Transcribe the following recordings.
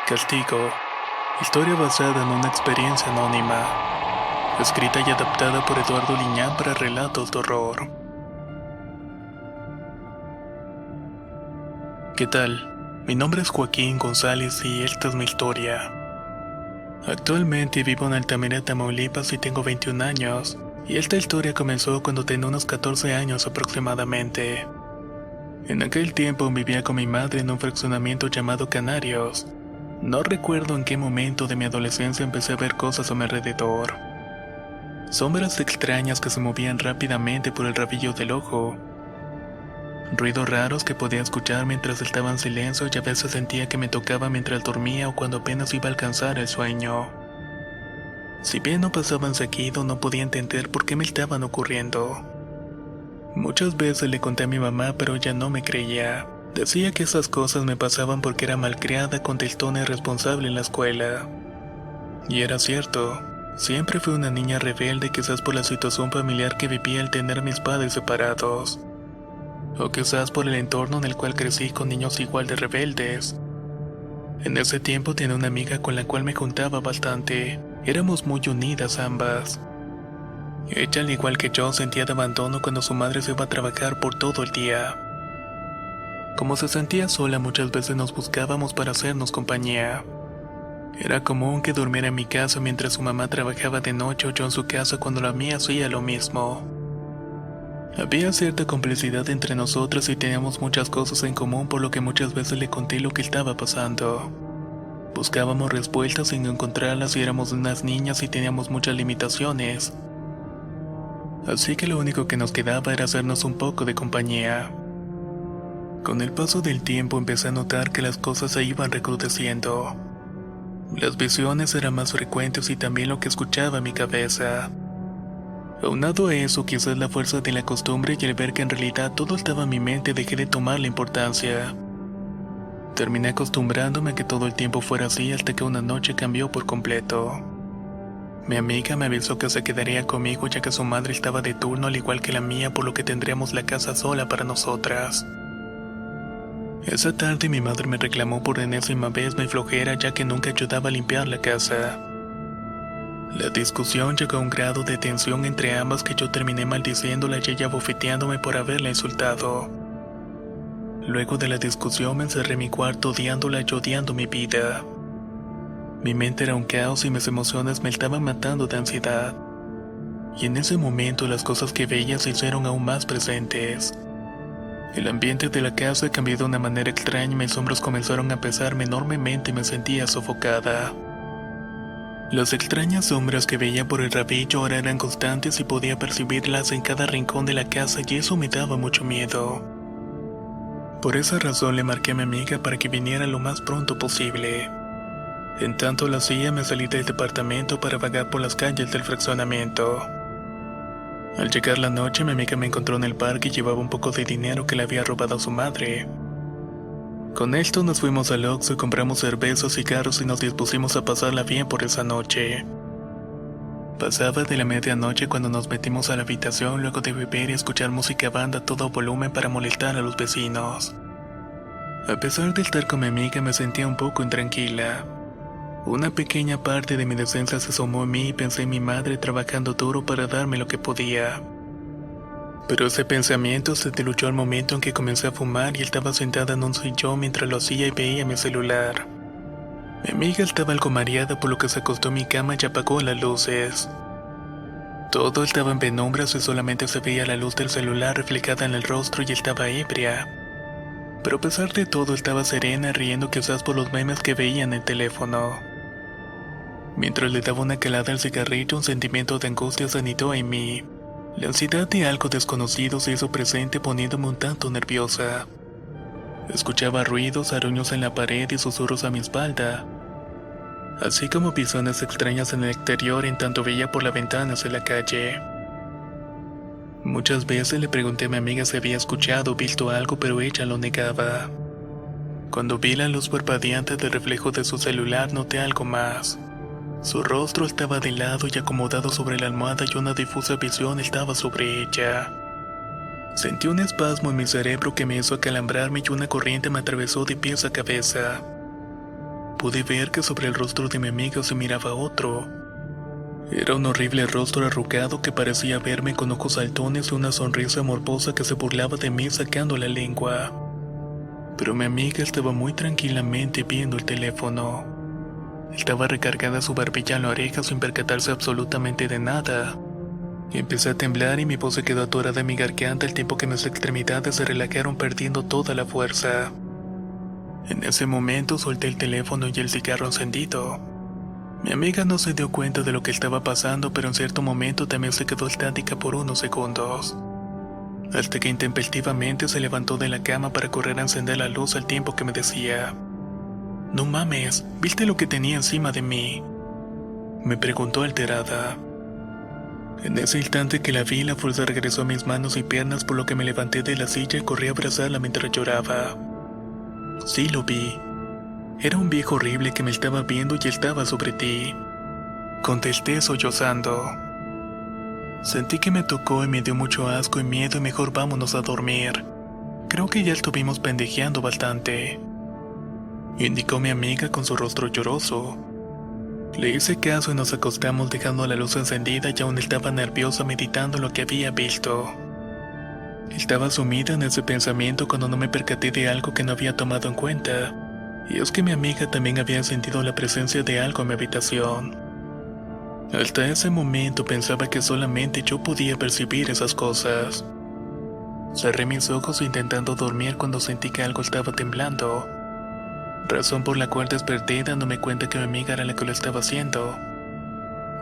Castigo. Historia basada en una experiencia anónima. Escrita y adaptada por Eduardo Liñán para relatos de horror. ¿Qué tal? Mi nombre es Joaquín González y esta es mi historia. Actualmente vivo en Altamira, Tamaulipas y tengo 21 años. Y esta historia comenzó cuando tenía unos 14 años aproximadamente. En aquel tiempo vivía con mi madre en un fraccionamiento llamado Canarios. No recuerdo en qué momento de mi adolescencia empecé a ver cosas a mi alrededor. Sombras extrañas que se movían rápidamente por el rabillo del ojo. Ruidos raros que podía escuchar mientras estaba en silencio y a veces sentía que me tocaba mientras dormía o cuando apenas iba a alcanzar el sueño. Si bien no pasaban seguido, no podía entender por qué me estaban ocurriendo. Muchas veces le conté a mi mamá, pero ella no me creía. Decía que esas cosas me pasaban porque era malcriada, contestona y irresponsable en la escuela. Y era cierto. Siempre fui una niña rebelde, quizás por la situación familiar que vivía al tener a mis padres separados. O quizás por el entorno en el cual crecí con niños igual de rebeldes. En ese tiempo tenía una amiga con la cual me juntaba bastante. Éramos muy unidas ambas. Ella, al igual que yo, sentía de abandono cuando su madre se iba a trabajar por todo el día. Como se sentía sola, muchas veces nos buscábamos para hacernos compañía. Era común que durmiera en mi casa mientras su mamá trabajaba de noche o yo en su casa cuando la mía hacía lo mismo. Había cierta complicidad entre nosotras y teníamos muchas cosas en común, por lo que muchas veces le conté lo que estaba pasando. Buscábamos respuestas sin encontrarlas y éramos unas niñas y teníamos muchas limitaciones. Así que lo único que nos quedaba era hacernos un poco de compañía. Con el paso del tiempo empecé a notar que las cosas se iban recrudeciendo. Las visiones eran más frecuentes y también lo que escuchaba en mi cabeza. Aunado a eso, quizás la fuerza de la costumbre y el ver que en realidad todo estaba en mi mente, dejé de tomarle importancia. Terminé acostumbrándome a que todo el tiempo fuera así hasta que una noche cambió por completo. Mi amiga me avisó que se quedaría conmigo ya que su madre estaba de turno al igual que la mía, por lo que tendríamos la casa sola para nosotras. Esa tarde mi madre me reclamó por enésima vez mi flojera ya que nunca ayudaba a limpiar la casa. La discusión llegó a un grado de tensión entre ambas que yo terminé maldiciéndola y ella bofeteándome por haberla insultado. Luego de la discusión me encerré en mi cuarto odiándola y odiando mi vida. Mi mente era un caos y mis emociones me estaban matando de ansiedad. Y en ese momento las cosas que veía se hicieron aún más presentes. El ambiente de la casa cambió de una manera extraña y mis hombros comenzaron a pesarme enormemente y me sentía sofocada. Las extrañas sombras que veía por el rabillo ahora eran constantes y podía percibirlas en cada rincón de la casa y eso me daba mucho miedo. Por esa razón le marqué a mi amiga para que viniera lo más pronto posible. En tanto lo hacía, me salí del departamento para vagar por las calles del fraccionamiento. Al llegar la noche, mi amiga me encontró en el parque y llevaba un poco de dinero que le había robado a su madre. Con esto nos fuimos al Oxxo y compramos cervezas, cigarros y nos dispusimos a pasarla bien por esa noche. Pasaba de la medianoche cuando nos metimos a la habitación luego de beber y escuchar música banda a todo volumen para molestar a los vecinos. A pesar de estar con mi amiga me sentía un poco intranquila. Una pequeña parte de mi decencia se asomó en mí y pensé en mi madre trabajando duro para darme lo que podía. Pero ese pensamiento se diluyó al momento en que comencé a fumar y estaba sentada en un sillón mientras lo hacía y veía mi celular. Mi amiga estaba algo mareada por lo que se acostó en mi cama y apagó las luces. Todo estaba en penumbras y solamente se veía la luz del celular reflejada en el rostro y estaba ebria. Pero a pesar de todo estaba serena, riendo quizás por los memes que veía en el teléfono. Mientras le daba una calada al cigarrillo, un sentimiento de angustia se anidó en mí. La ansiedad de algo desconocido se hizo presente poniéndome un tanto nerviosa. Escuchaba ruidos, aruños en la pared y susurros a mi espalda, así como visiones extrañas en el exterior en tanto veía por la ventana hacia la calle. Muchas veces le pregunté a mi amiga si había escuchado o visto algo, pero ella lo negaba. Cuando vi la luz parpadeante del reflejo de su celular, noté algo más. Su rostro estaba de lado y acomodado sobre la almohada y una difusa visión estaba sobre ella. Sentí un espasmo en mi cerebro que me hizo acalambrarme y una corriente me atravesó de pies a cabeza. pude ver que sobre el rostro de mi amiga se miraba otro. Era un horrible rostro arrugado que parecía verme con ojos saltones y una sonrisa morbosa que se burlaba de mí sacando la lengua. Pero mi amiga estaba muy tranquilamente viendo el teléfono. Estaba recargada su barbilla en la oreja sin percatarse absolutamente de nada. Empecé a temblar y mi voz se quedó atorada en mi garganta al tiempo que mis extremidades se relajaron perdiendo toda la fuerza. En ese momento solté el teléfono y el cigarro encendido. Mi amiga no se dio cuenta de lo que estaba pasando, pero en cierto momento también se quedó estática por unos segundos. Hasta que intempestivamente se levantó de la cama para correr a encender la luz al tiempo que me decía: «No mames, ¿viste lo que tenía encima de mí?», me preguntó alterada. En ese instante que la vi, la fuerza regresó a mis manos y piernas, por lo que me levanté de la silla y corrí a abrazarla mientras lloraba. Sí, lo vi. Era un viejo horrible que me estaba viendo y estaba sobre ti, contesté sollozando. Sentí que me tocó y me dio mucho asco y miedo y mejor vámonos a dormir. Creo que ya estuvimos pendejeando bastante, indicó mi amiga con su rostro lloroso. Le hice caso y nos acostamos dejando la luz encendida y aún estaba nerviosa meditando lo que había visto. Estaba sumida en ese pensamiento cuando no me percaté de algo que no había tomado en cuenta, y es que mi amiga también había sentido la presencia de algo en mi habitación. Hasta ese momento pensaba que solamente yo podía percibir esas cosas. Cerré mis ojos intentando dormir cuando sentí que algo estaba temblando, razón por la cual desperté dándome cuenta que mi amiga era la que lo estaba haciendo.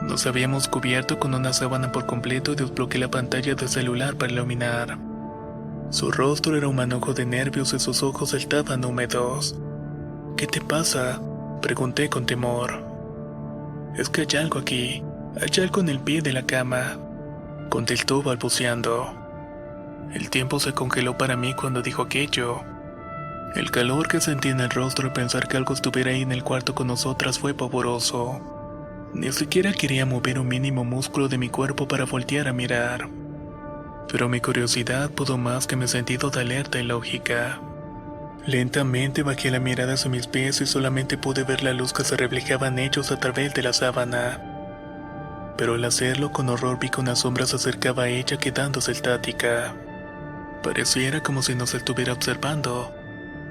Nos habíamos cubierto con una sábana por completo y desbloqueé la pantalla del celular para iluminar. Su rostro era un manojo de nervios y sus ojos estaban húmedos. «¿Qué te pasa?», pregunté con temor. «Es que hay algo aquí, hay algo en el pie de la cama», contestó balbuceando. El tiempo se congeló para mí cuando dijo aquello. El calor que sentí en el rostro al pensar que algo estuviera ahí en el cuarto con nosotras fue pavoroso. Ni siquiera quería mover un mínimo músculo de mi cuerpo para voltear a mirar. Pero mi curiosidad pudo más que mi sentido de alerta y lógica. Lentamente bajé la mirada hacia mis pies y solamente pude ver la luz que se reflejaba en ellos a través de la sábana. Pero al hacerlo con horror vi que una sombra se acercaba a ella quedándose estática. Pareciera como si nos estuviera observando.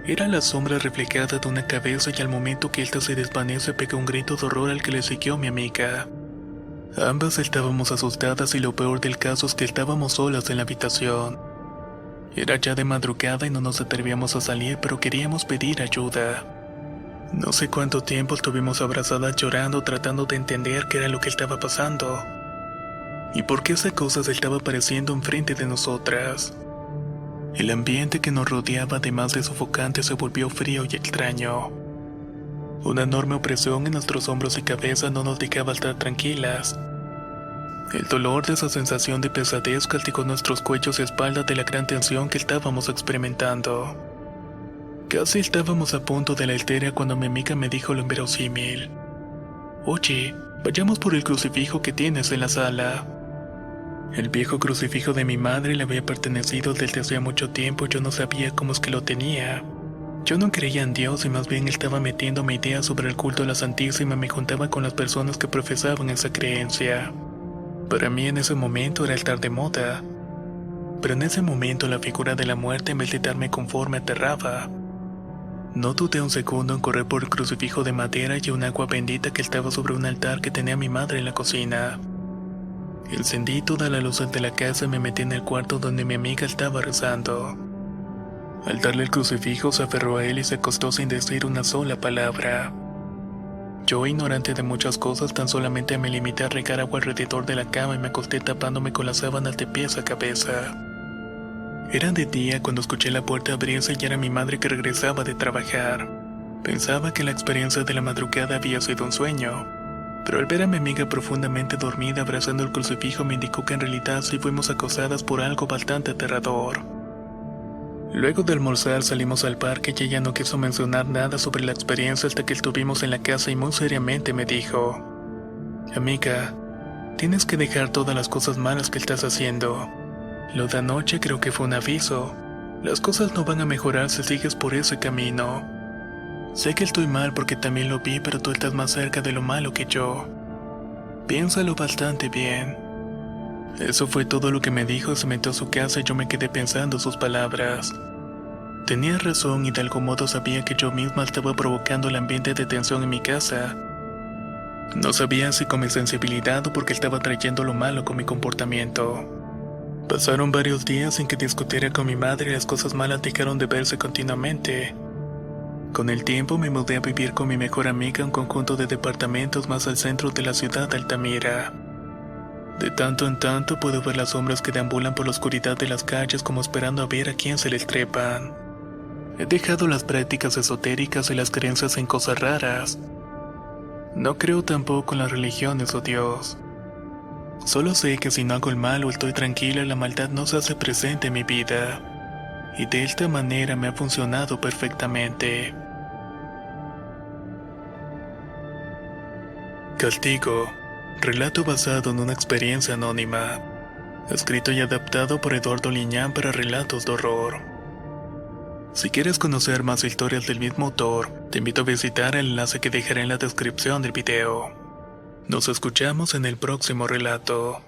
Era la sombra reflejada de una cabeza y al momento que ésta se desvanece pegué un grito de horror al que le siguió mi amiga. Ambas estábamos asustadas y lo peor del caso es que estábamos solas en la habitación. Era ya de madrugada y no nos atrevíamos a salir, pero queríamos pedir ayuda. No sé cuánto tiempo estuvimos abrazadas llorando tratando de entender qué era lo que estaba pasando y por qué esa cosa se estaba apareciendo enfrente de nosotras. El ambiente que nos rodeaba, además de sofocante, se volvió frío y extraño. Una enorme opresión en nuestros hombros y cabeza no nos dejaba estar tranquilas. El dolor de esa sensación de pesadez castigó nuestros cuellos y espaldas de la gran tensión que estábamos experimentando. Casi estábamos a punto de la histeria cuando mi amiga me dijo lo inverosímil. «Oye, vayamos por el crucifijo que tienes en la sala». El viejo crucifijo de mi madre le había pertenecido desde hacía mucho tiempo y yo no sabía cómo es que lo tenía. Yo no creía en Dios y más bien estaba metiéndome ideas sobre el culto a la Santísima y me juntaba con las personas que profesaban esa creencia. Para mí en ese momento era estar de moda. Pero en ese momento la figura de la muerte en vez de darme confort me aterraba. No dudé un segundo en correr por el crucifijo de madera y un agua bendita que estaba sobre un altar que tenía mi madre en la cocina. Encendí todas las luces de la casa y me metí en el cuarto donde mi amiga estaba rezando. Al darle el crucifijo se aferró a él y se acostó sin decir una sola palabra. Yo, ignorante de muchas cosas, tan solamente me limité a regar agua alrededor de la cama y me acosté tapándome con las sábanas de pies a cabeza. Era de día cuando escuché la puerta abrirse y era mi madre que regresaba de trabajar. Pensaba que la experiencia de la madrugada había sido un sueño, pero al ver a mi amiga profundamente dormida abrazando el crucifijo me indicó que en realidad sí fuimos acosadas por algo bastante aterrador. Luego de almorzar salimos al parque y ella no quiso mencionar nada sobre la experiencia hasta que estuvimos en la casa y muy seriamente me dijo: «Amiga, tienes que dejar todas las cosas malas que estás haciendo. Lo de anoche creo que fue un aviso. Las cosas no van a mejorar si sigues por ese camino. Sé que estoy mal porque también lo vi, pero tú estás más cerca de lo malo que yo. Piénsalo bastante bien. Eso fue todo lo que me dijo. Se metió a su casa y yo me quedé pensando sus palabras. Tenía razón y de algún modo sabía que yo misma estaba provocando el ambiente de tensión en mi casa. No sabía si con mi sensibilidad o porque estaba trayendo lo malo con mi comportamiento. Pasaron varios días sin que discutiera con mi madre y las cosas malas dejaron de verse continuamente. Con el tiempo me mudé a vivir con mi mejor amiga a un conjunto de departamentos más al centro de la ciudad de Altamira. De tanto en tanto puedo ver las sombras que deambulan por la oscuridad de las calles como esperando a ver a quién se les trepan. He dejado las prácticas esotéricas y las creencias en cosas raras. No creo tampoco en las religiones o Dios. Solo sé que si no hago el mal o estoy tranquila, la maldad no se hace presente en mi vida. Y de esta manera me ha funcionado perfectamente. Castigo. Relato basado en una experiencia anónima. Escrito y adaptado por Eduardo Liñán para relatos de horror. Si quieres conocer más historias del mismo autor, te invito a visitar el enlace que dejaré en la descripción del video. Nos escuchamos en el próximo relato.